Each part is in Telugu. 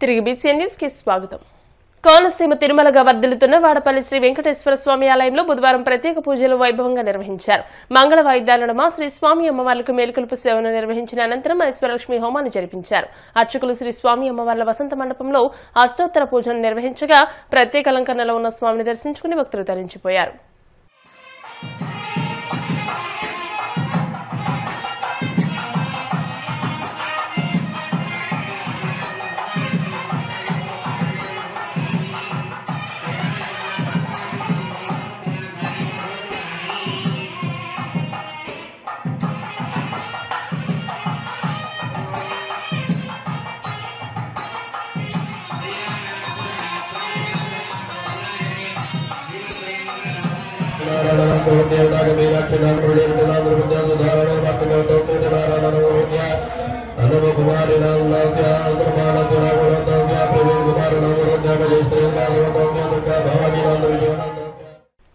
తిరిగి బీసీఎన్ న్యూస్ కి స్వాగతం. కోనసీమ తిరుమలగా వర్ధిల్లుతున్న వాడపల్లి శ్రీ వెంకటేశ్వర స్వామి ఆలయంలో బుధవారం ప్రత్యేక పూజలు వైభవంగా నిర్వహించారు. మంగళ వాయిద్యాల నడుమ శ్రీ స్వామి అమ్మవార్లకు మేలుకొలుపు సేవను నిర్వహించిన అనంతరం ఐశ్వర్యలక్ష్మి హోమాన్ని జరిపించారు. అర్చకులు శ్రీ స్వామి అమ్మవార్ల వసంత మండపంలో అష్టోత్తర పూజను నిర్వహించగా ప్రత్యేక అలంకరణలో ఉన్న స్వామిని దర్శించుకుని భక్తులు తరించిపోయారు.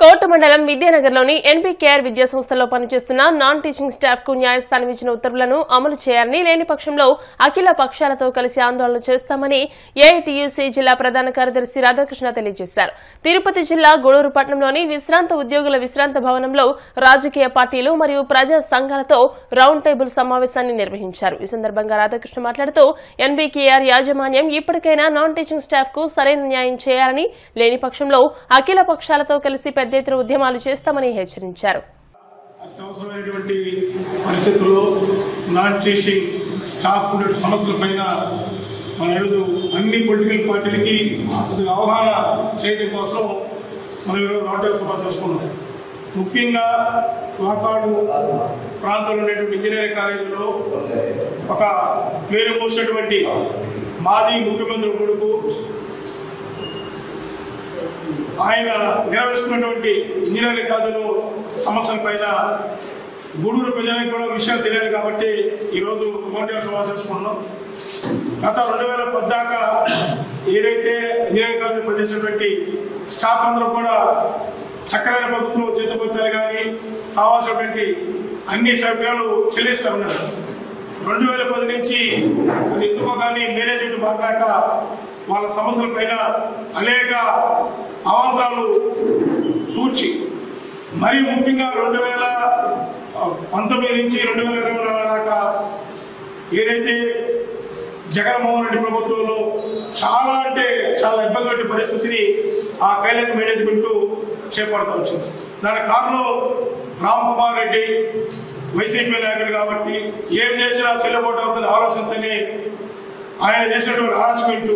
కోట మండలం విద్యానగర్లోని ఎన్బీకేఆర్ విద్యాసంస్థలో పనిచేస్తున్న నాన్ టీచింగ్ స్టాఫ్ కు న్యాయస్థానం ఇచ్చిన ఉత్తర్వులను అమలు చేయాలని, లేని పక్షంలో అఖిల పక్షాలతో కలిసి ఆందోళన చేస్తామని ఏఐటీయూసీ జిల్లా ప్రధాన కార్యదర్శి రాధాకృష్ణ తెలియజేశారు. తిరుపతి జిల్లా గూడూరు పట్టణంలోని విశ్రాంత ఉద్యోగుల విశ్రాంత భవనంలో రాజకీయ పార్టీలు మరియు ప్రజా సంఘాలతో రౌండ్ టేబుల్ సమావేశాన్ని నిర్వహించారు. ఈ సందర్భంగా రాధాకృష్ణ మాట్లాడుతూ ఎన్బీకేఆర్ యాజమాన్యం ఇప్పటికైనా నాన్ టీచింగ్ స్టాఫ్ కు సరైన న్యాయం చేయాలని, లేని పక్షంలో అఖిల పక్షాలతో కలిసి పెద్ద ఎత్తున ఉద్యమాలు చేస్తామని హెచ్చరించారు. అత్యవసరమైనటువంటి పరిస్థితుల్లో నాన్ టీచింగ్ స్టాఫ్ ఉండే సమస్యలపైన మన ఈరోజు అన్ని పొలిటికల్ పార్టీలకి అవగాహన చేయడం కోసం మనం ఈరోజు రౌండ్ సభ చేసుకున్నాం. ముఖ్యంగా వాకాడు ప్రాంతంలో ఉండేటువంటి ఇంజనీరింగ్ కాలేజీలో ఒక పేరు మోసినటువంటి మాజీ ముఖ్యమంత్రి కొడుకు ఆయన నిర్వహిస్తున్నటువంటి ఇంజనీరింగ్ కాలేజీలో సమస్యల పైన గూడూరు ప్రజలకు కూడా విషయాలు తెలియాలి కాబట్టి ఈరోజు మోడీ సభ చేసుకున్నాం. గత 2010 దాకా ఏదైతే ఇంజనీరింగ్ కాలేజీ పనిచేసినటువంటి స్టాఫ్ అందరూ కూడా చక్కరైన పద్ధతిలో జీతభత్యాలు కానీ కావాల్సినటువంటి అన్ని సౌకర్యాలు చెల్లిస్తూ ఉన్నారు. 2010 నుంచి అది ఎందుకో కానీ మేనేజ్మెంట్ మాట్లాక వాళ్ళ సమస్యల పైన అనేక అవాంతరాలు కూర్చి మరి ముఖ్యంగా 2019 నుంచి 2024 దాకా ఏదైతే జగన్మోహన్ రెడ్డి ప్రభుత్వంలో చాలా అంటే చాలా ఇబ్బంది పడే పరిస్థితిని ఆ కైలాస మేనేజ్మెంట్ చేపడుతూ వచ్చింది. దానికి కారణం రామ్ కుమార్ రెడ్డి వైసీపీ నాయకుడు కాబట్టి ఏం చేసినా చెల్లబోటు అవుతున్న ఆలోచనతోనే ఆయన చేసినటువంటి అరాచకమెంట్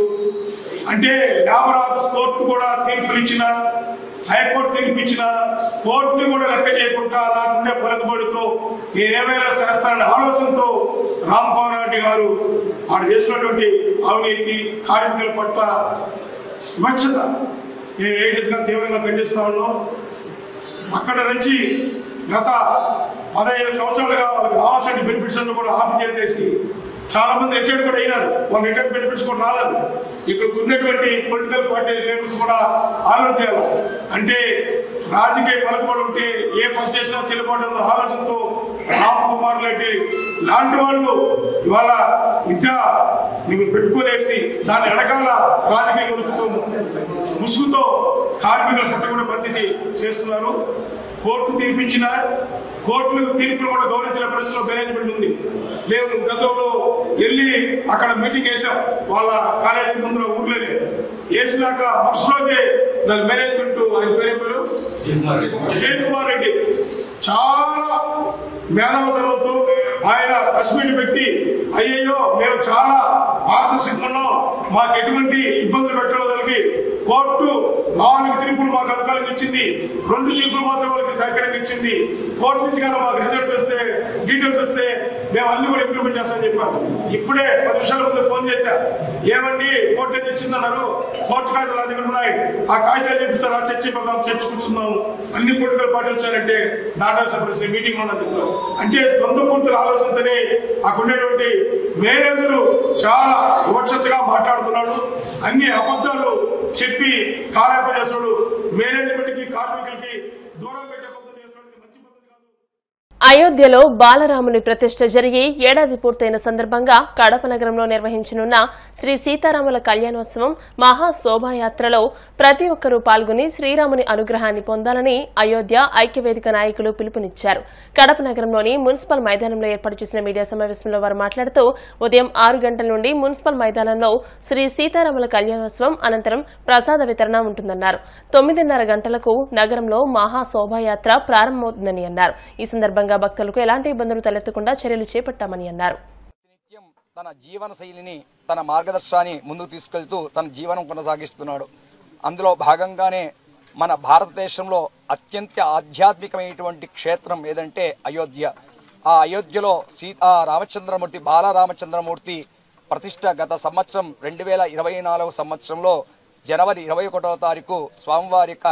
అంటే లేబర్ ఆఫీస్ కోర్టు కూడా తీర్పునిచ్చిన, హైకోర్టు తీర్పిచ్చిన కోర్టుని కూడా లెక్క చేయకుండా నాకుండే పలుకుబడితో నేనేమైనా చేస్తాననే ఆలోచనతో రామ్ కుమార్ రెడ్డి గారు వాడు చేసినటువంటి అవినీతి కార్మికుల పట్ల వివక్షత నేను ఏడీస్గా తీవ్రంగా ఖండిస్తా ఉన్నాం. అక్కడ నుంచి గత 15 సంవత్సరాలుగా వాళ్ళకి రావాల్సిన బెనిఫిట్స్ అన్ని కూడా ఆఫ్ చేసేసి చాలా మంది రిటైర్డ్ కూడా అయినారు. వాళ్ళ రిటైర్డ్ బెనిఫిట్స్ కూడా రాలేదు. ఇక్కడ ఉన్నటువంటి పొలిటికల్ పార్టీ లీడర్స్ కూడా ఆలోచించాలి. అంటే రాజకీయ పలుకుబడి ఉంటే ఏ పని చేసినా చెల్లుబాటు ఆలోచనతో రామ్ కుమార్ రెడ్డి లాంటి వాళ్ళు ఇవాళ విద్య పెట్టుకునేసి దాన్ని వెనకాల రాజకీయ ముసుగుతో కార్మికుల పుట్టకుండా పద్ధతి చేస్తున్నారు. కోర్టు తీర్పిచ్చిన కోర్టులు తీర్పులు కూడా గౌరవించిన పరిస్థితిలో మేనేజ్మెంట్ ఉంది. మేము గతంలో వెళ్ళి అక్కడ మీటింగ్ వేసాం వాళ్ళ కాలేజీ ముందు ఊర్లోనే వేసినాక మరుసటి రోజే దాని మేనేజ్మెంట్ ఆయన పేరు జయన్ కుమార్ రెడ్డి చాలా మేధావతనంతో ఆయన ప్రెస్ మీట్ పెట్టి అయ్యయ్యో మేము చాలా పారదర్శకంగా మాకు ఎటువంటి ఇబ్బందులు పెట్టగలిగి కోర్టు 4 తీర్పులు మాకు అనుకూలంగా ఇచ్చింది, 2 తీర్పులు మాత్రం వాళ్ళకి సహకారంగా ఇచ్చింది. కోర్టు నుంచి కానీ మాకు రిజల్ట్ వస్తే డీటెయిల్స్ వస్తే మేము అన్ని కూడా ఇంప్లిమెంట్ చేస్తామని చెప్పారు. ఇప్పుడే 10 నిమిషాల ముందు ఫోన్ చేశా, ఏమండి కోర్టు ఏది ఇచ్చిందన్నారు, కోర్టు కాగితాలు దగ్గర ఉన్నాయి, ఆ కాగితాలు చూపిస్తారు, ఆ చర్చ చర్చ కూర్చున్నాము, అన్ని పొలిటికల్ పార్టీలు వచ్చారంటే దాటాల్సిన మీటింగ్ ఉన్నది. అంటే ద్వంద్వపూర్తుల ఆలోచనతోనే అక్కడ ఉండేటువంటి మేనేజరు చాలా వివక్షతగా మాట్లాడుతున్నాడు. అన్ని అబద్ధాలు చెప్పి కాలయాపన చేస్తున్నాడు. మేనేజ్మెంట్ కి కార్మికులకి దూరం పెట్టే పద్ధతి చేస్తున్నాడు. మంచి పద్ధతి కాదు. అయోధ్యలో బాలరాముని ప్రతిష్ఠ జరిగి ఏడాది పూర్తయిన సందర్భంగా కడప నగరంలో నిర్వహించనున్న శ్రీ సీతారాముల కళ్యాణోత్సవం మహాశోభాయాత్రలో ప్రతి ఒక్కరూ పాల్గొని శ్రీరాముని అనుగ్రహాన్ని పొందాలని అయోధ్య ఐక్యవేదిక నాయకులు పిలుపునిచ్చారు. కడప నగరంలోని మున్సిపల్ మైదానంలో ఏర్పాటు చేసిన మీడియా సమావేశంలో వారు మాట్లాడుతూ ఉదయం 6 గంటల నుండి మున్సిపల్ మైదానంలో శ్రీ సీతారాముల కళ్యాణోత్సవం అనంతరం ప్రసాద వితరణ ఉంటుందన్నారు. 9:30 గంటలకు నగరంలో మహాశోభాయాత్ర ప్రారంభమవుతుందని అన్నారు. ఈ సందర్భంగా భక్తులకు ఎలాంటి ఇబ్బందులు తలెత్తకుండా చర్యలు చేపట్టామని అన్నారు. నిత్యం తన జీవన శైలిని తన మార్గదర్శనాన్ని ముందుకు తీసుకెళ్తూ తన జీవనం కొనసాగిస్తున్నాడు. అందులో భాగంగానే మన భారతదేశంలో అత్యంత ఆధ్యాత్మికమైనటువంటి క్షేత్రం ఏదంటే అయోధ్య. ఆ అయోధ్యలో రామచంద్రమూర్తి బాలరామచంద్రమూర్తి ప్రతిష్ట గత సంవత్సరం 2024 సంవత్సరంలో జనవరి 21వ తారీఖు స్వామివారి యొక్క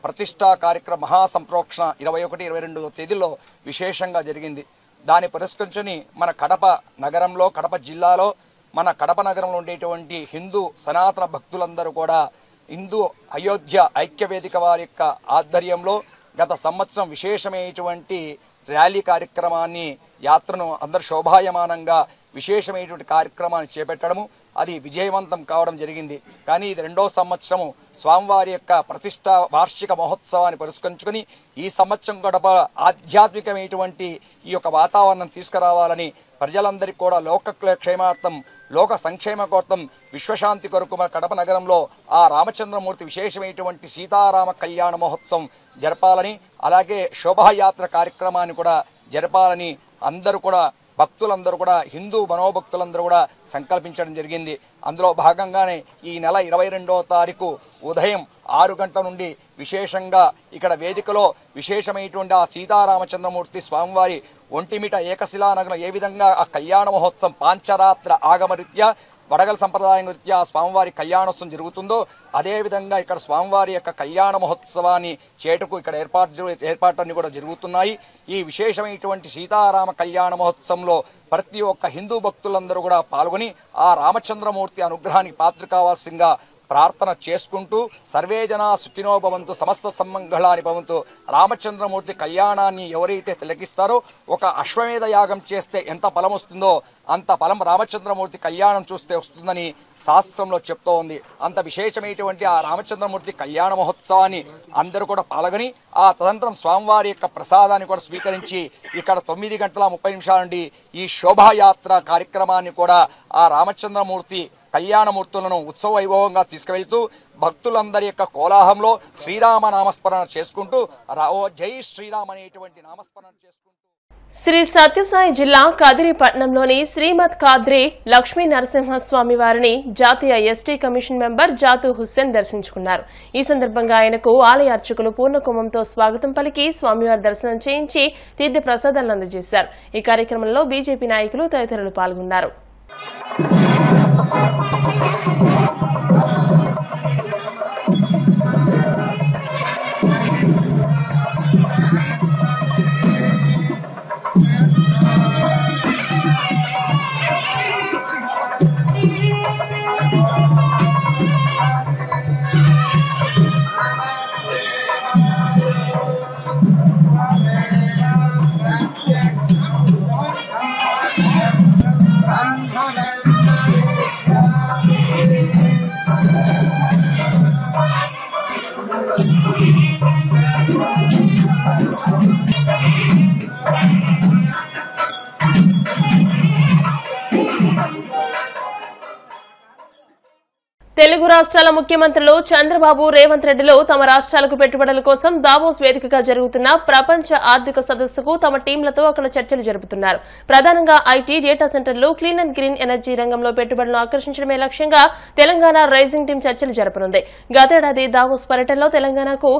ప్రతిష్టా కార్యక్రమ మహాసంప్రోక్షణ 21-22 తేదీల్లో విశేషంగా జరిగింది. దాన్ని పురస్కరించుని మన కడప నగరంలో కడప జిల్లాలో మన కడప నగరంలో ఉండేటువంటి హిందూ సనాతన భక్తులందరూ కూడా హిందూ అయోధ్య ఐక్యవేదిక వారి యొక్క ఆధ్వర్యంలో గత సంవత్సరం విశేషమైనటువంటి ర్యాలీ కార్యక్రమాన్ని యాత్రను అందరు శోభాయమానంగా విశేషమైనటువంటి కార్యక్రమాన్ని చేపట్టడము అది విజయవంతం కావడం జరిగింది. కానీ ఇది 2వ సంవత్సరము స్వామివారి యొక్క ప్రతిష్ట వార్షిక మహోత్సవాన్ని పురస్కరించుకొని ఈ సంవత్సరం గడప ఆధ్యాత్మికమైనటువంటి ఈ యొక్క వాతావరణం తీసుకురావాలని ప్రజలందరికీ కూడా లోక క్షేమార్థం లోక సంక్షేమ కోర్థం విశ్వశాంతి కొరకు మన కడప నగరంలో ఆ రామచంద్రమూర్తి విశేషమైనటువంటి సీతారామ కళ్యాణ మహోత్సవం జరపాలని అలాగే శోభాయాత్ర కార్యక్రమాన్ని కూడా జరపాలని అందరూ కూడా భక్తులందరూ కూడా హిందూ మనోభక్తులందరూ కూడా సంకల్పించడం జరిగింది. అందులో భాగంగానే ఈ నెల 22వ తారీఖు ఉదయం 6 గంటల నుండి విశేషంగా ఇక్కడ వేదికలో విశేషమైనటువంటి ఆ సీతారామచంద్రమూర్తి స్వామివారి ఒంటిమిట ఏకశిలానగరం ఏ విధంగా ఆ కళ్యాణ మహోత్సవం పాంచరాత్ర ఆగమరీత్యా వడగల సంప్రదాయం రీత్యా స్వామివారి కళ్యాణోత్సవం జరుగుతుందో అదేవిధంగా ఇక్కడ స్వామివారి యొక్క కళ్యాణ మహోత్సవాన్ని చేటుకు ఇక్కడ ఏర్పాట్లన్నీ కూడా జరుగుతున్నాయి. ఈ విశేషమైనటువంటి సీతారామ కళ్యాణ మహోత్సవంలో ప్రతి ఒక్క హిందూ భక్తులందరూ కూడా పాల్గొని ఆ రామచంద్రమూర్తి అనుగ్రహానికి పాత్ర కావాల్సిందిగా ప్రార్థన చేసుకుంటూ సర్వే జనా సుఖినో భవంతు సమస్త సమ్మంగళాని భవంతు రామచంద్రమూర్తి కళ్యాణాన్ని ఎవరైతే తిలకిస్తారో ఒక అశ్వమేధ యాగం చేస్తే ఎంత ఫలం వస్తుందో అంత ఫలం రామచంద్రమూర్తి కళ్యాణం చూస్తే వస్తుందని శాస్త్రంలో చెప్తూ ఉంది. అంత విశేషమైనటువంటి ఆ రామచంద్రమూర్తి కళ్యాణ మహోత్సవాన్ని అందరూ కూడా పాల్గొని ఆ తదనంతరం స్వామివారి యొక్క ప్రసాదాన్ని కూడా స్వీకరించి ఇక్కడ 9:30 నుండి ఈ శోభాయాత్ర కార్యక్రమాన్ని కూడా ఆ రామచంద్రమూర్తి కళ్యాణమూర్తులను ఉత్సవ వైభవంగా తీసుకువెళ్తూ భక్తులందరి యొక్క కోలాహంలో శ్రీరామ నామస్మరణ చేసుకుంటూ జై శ్రీరామ్ అనేటువంటి నామస్మరణ చేసుకుంటూ శ్రీ సత్యసాయి జిల్లా కదిరిపట్నంలోని శ్రీమద్ కాద్రి లక్ష్మీ నరసింహస్వామి వారిని జాతీయ ఎస్టీ కమిషన్ మెంబర్ జాతు హుస్సేన్ దర్శించుకున్నారు. ఈ సందర్భంగా ఆయనకు ఆలయ అర్చకులు పూర్ణకుంభంతో స్వాగతం పలికి స్వామివారి దర్శనం చేయించి తీర్థ ప్రసాదాలను అందజేశారు. ఈ కార్యక్రమంలో బీజేపీ నాయకులు తదితరులు పాల్గొన్నారు. తెలుగు రాష్ట్రాల ముఖ్యమంత్రులు చంద్రబాబు రేవంత్ రెడ్డిలు తమ రాష్ట్రాలకు పెట్టుబడుల కోసం దావోస్ వేదికగా జరుగుతున్న ప్రపంచ ఆర్థిక సదస్సుకు తమ టీంలతో అక్కడ చర్చలు జరుపుతున్నారు. ప్రధానంగా ఐటీ, డేటా సెంటర్లు, క్లీన్ అండ్ గ్రీన్ ఎనర్జీ రంగంలో పెట్టుబడులను ఆకర్షించడమే లక్ష్యంగా తెలంగాణ రైజింగ్ టీం చర్చలు జరపనుంది. గతేడాది దావోస్ పర్యటనలో తెలంగాణకు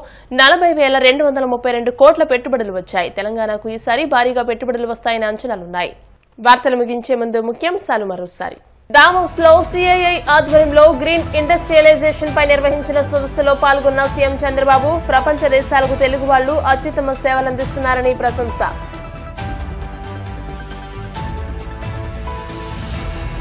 40,232 కోట్ల పెట్టుబడులు వచ్చాయి. తెలంగాణకు ఈసారి భారీగా పెట్టుబడులు వస్తాయనే అంచనాలున్నాయి. వార్తలు ముగించే ముందు ముఖ్యాంశాలు మరోసారి. దావోస్ లో సిఐఐ ఆధ్వర్యంలో గ్రీన్ ఇండస్ట్రియలైజేషన్ పై నిర్వహించిన సదస్సులో పాల్గొన్న సీఎం చంద్రబాబు ప్రపంచ దేశాలకు తెలుగు వాళ్లు అత్యుత్తమ సేవలందిస్తున్నారని ప్రశంస.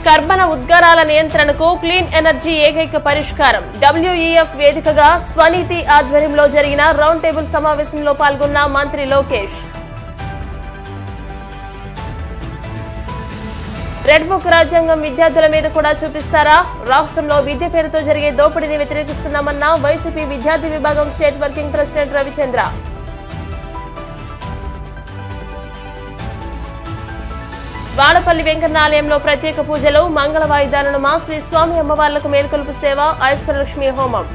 కర్బన ఉద్గారాల నియంత్రణకు క్లీన్ ఎనర్జీ ఏకైక పరిష్కారం. WEF వేదికగా స్వనీతి ఆధ్వర్యంలో జరిగిన రౌండ్ టేబుల్ సమావేశంలో పాల్గొన్న మంత్రి లోకేష్. రెడ్ బుక్ రాజ్యాంగం విద్యార్థుల మీద కూడా చూపిస్తారా? రాష్ట్రంలో విద్య పేరుతో జరిగే దోపిడీని వ్యతిరేకిస్తున్నామన్న వైసీపీ విద్యార్థి విభాగం state working president Ravichandra. Vadapalli Venkanna ఆలయంలో ప్రత్యేక పూజలు, మంగళ వాయిద్యాలను మా శ్రీ స్వామి అమ్మవార్లకు మేల్కొలుపు సేవ, ఐశ్వర్యలక్ష్మి హోమం.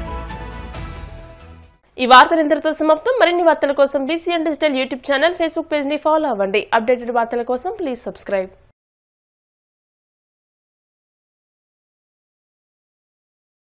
ఈ వార్తలు ఇంతటితో సమాప్తం. మరిన్ని వార్తల కోసం BCN digital YouTube channel, Facebook page ని ఫాలో అవ్వండి. అప్డేటెడ్ వార్తల కోసం ప్లీజ్ సబ్స్క్రైబ్.